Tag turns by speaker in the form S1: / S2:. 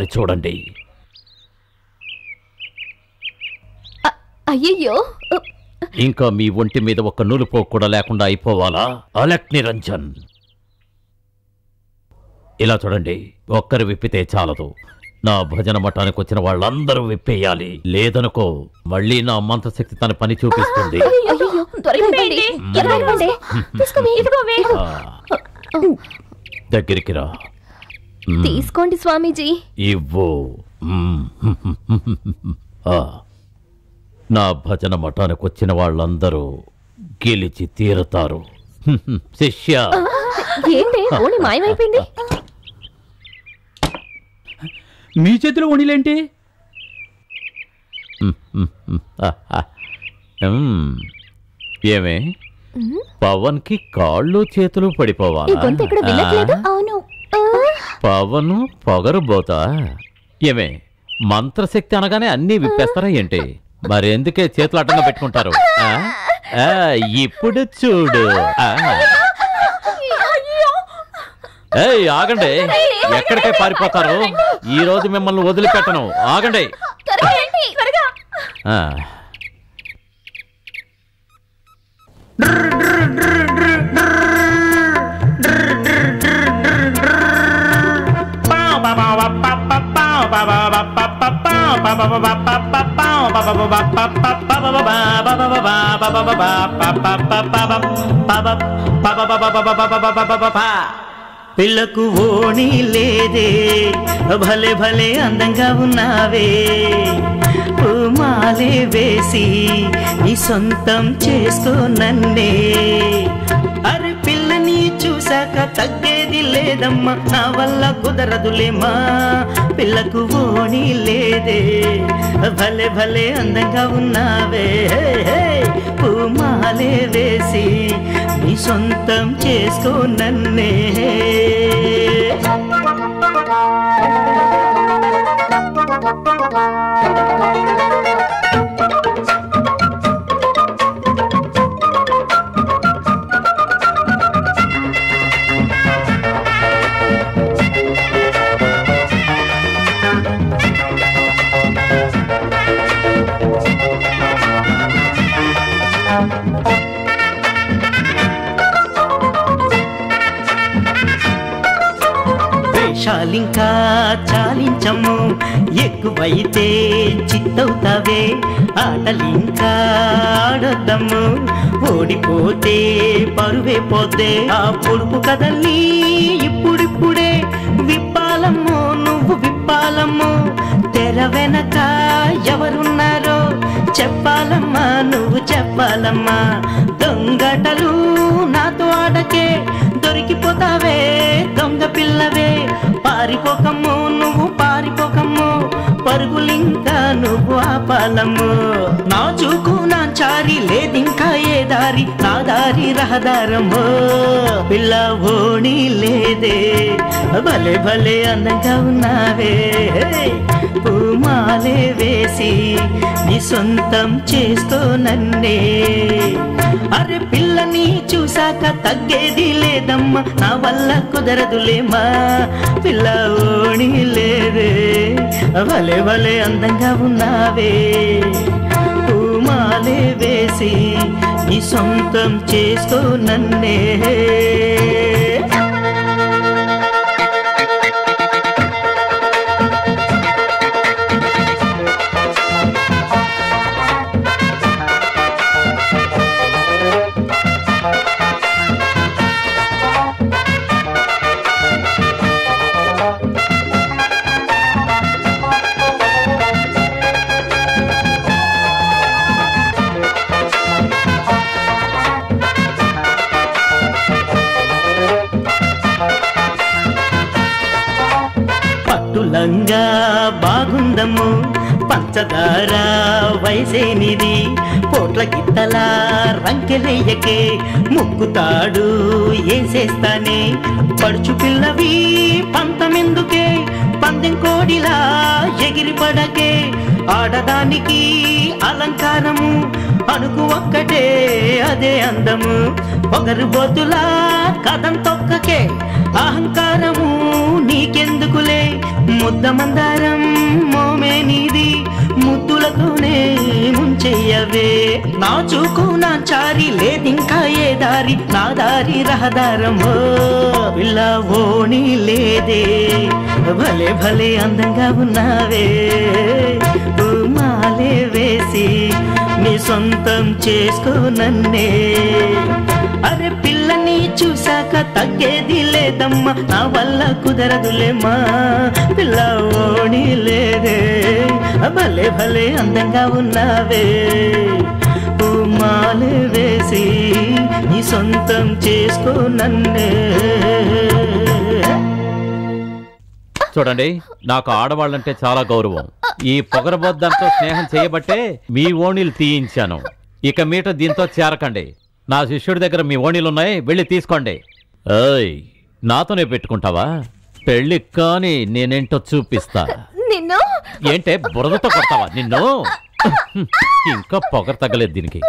S1: ఒక్కసారి చూడండి.
S2: అయ్యయ్యో,
S1: ఇంకా మీ ఒంటి మీద ఒక్క నూలుపోకు కూడా లేకుండా అయిపోవాలా? అలెక్ నిరంజన్, ఇలా చూడండి. ఒక్కరు విప్పితే చాలదు. నా భజన మఠానికి వచ్చిన వాళ్ళందరూ విప్పేయాలి. లేదనుకో మళ్ళీ నా మంత్రశక్తి తన పని చూపిస్తుంది. దగ్గరికి రా.
S2: తీసుకోండి స్వామీజీ.
S1: ఇవ్వు. నా భజన మఠానికి వచ్చిన వాళ్ళందరూ గెలిచి తీరుతారు. శిష్య,
S2: ఏంటి ఓణి మాయమైపోయింది?
S3: మీ చేతిలో ఓణిలేంటి?
S1: ఏమే, పవన్ కి కాళ్ళు చేతులు పడిపోవాలా?
S2: అవును.
S1: పవను పొగరుబోతా. ఏమే, మంత్రశక్తి అనగానే అన్నీ విప్పేస్తారా ఏంటి? మరెందుకే చేతులు అడ్డంగా పెట్టుకుంటారు? ఇప్పుడు చూడు. ఏయ్, ఆగండి. ఎక్కడికే పారిపోతారు? ఈ రోజు మిమ్మల్ని వదిలిపెట్టను. ఆగండి.
S4: పిల్లకు ఓణి లేదే, భలే భలే అందంగా ఉన్నావే, పూమాలే వేసి నీ సొంతం చేసుకో నన్నే. అరే పిల్లని చూశాక తగ్గేది లేదమ్మా, నా వల్ల కుదరదులేమా. పిల్లకు ఓణి లేదే, భలే భలే అందంగా ఉన్నావే, పూమాలే వేసి నీ సొంతం చేసుకో నన్నే. వేషాలింకా చాలించము, ఎక్కువైతే చిత్తవుతావే. ఆటలింకా ఆడొద్దము, ఓడిపోతే పరువే పోతే. ఆ పొడుపు కదల్ని ఇప్పుడిప్పుడే విప్పాలమ్మో, నువ్వు విప్పాలమ్మో. తెర వెనక ఎవరున్నారో చెప్పాలమ్మా, నువ్వు చెప్పాలమ్మా. దొంగటలు నాతో ఆడకే, దొరికిపోతావే దొంగ పిల్లవే. పారిపోకమ్ము, నువ్వు పారిపోకమ్ము, పరుగులింకా నువ్వు ఆపాలమ్ము. నా చూకు నా చారి లేదింకా ఏ దారి, నా దారి రహదారమ్మో. పిల్ల ఓణి లేదే, భలే భలే అందంగా ఉన్నావే, పూమాలే వేసి నీ సొంతం చేసుకో నన్నే. అరే పిల్లని చూశాక తగ్గేది లేదమ్మా, నా వల్ల కుదరదులేమా. పిల్ల ఓణి లేదే, భలే భలే అందంగా ఉన్నావే, పూమాలే వేసి నీ సొంతం చేసుకో నన్నే. పట్టులంగా బాగుందమ్ము, పంచదార వయసేనిది. పోట్ల గిత్తలా రంకెలయ్యకే, ముక్కుతాడు ఏసేస్తానే. పడుచు పిల్లవి పంతమెందుకే, పందెం కోడిలా ఎగిరిపడకే. ఆడదానికి అలంకారము, అణుకు ఒక్కటే అదే అందము ఒకరు బొద్దులా కథం తొక్కకే అహంకారము నీకెందుకులే ముద్ద మందారం మోమే నీది ముద్దులతోనే ముంచెయ్యవే నా చూకు నా చారి లేదింకా ఏ దారి నా దారి రహదారమో పిల్ల ఓణి లేదే భలే భలే అందంగా ఉన్నావే మాలే వేసి నీ సొంతం చేసుకో నన్నే అరే పిల్లని చూశాక తగ్గేది లేదమ్మా నా వల్ల కుదరదులేమ్మా పిల్ల ఓణి లేదే భలే భలే అందంగా ఉన్నావే మాలే వేసి నీ సొంతం చేసుకో నన్నే
S1: చూడండి నాకు ఆడవాళ్ళంటే చాలా గౌరవం ఈ పొగరబొద్దంతో స్నేహం చేయబట్టే మీ ఓణీలు తీయించాను ఇక మీట దీంతో చేరకండి నా శిష్యుడి దగ్గర మీ ఓణీలున్నాయి వెళ్ళి తీసుకోండి ఏయ్ నాతోనే పెట్టుకుంటావా పెళ్ళి కాని నేనేంటో చూపిస్తా
S2: నిన్ను
S1: ఏంటే బురదతో కొడతావా నిన్ను ఇంకా పొగర తగ్గలేదు దీనికి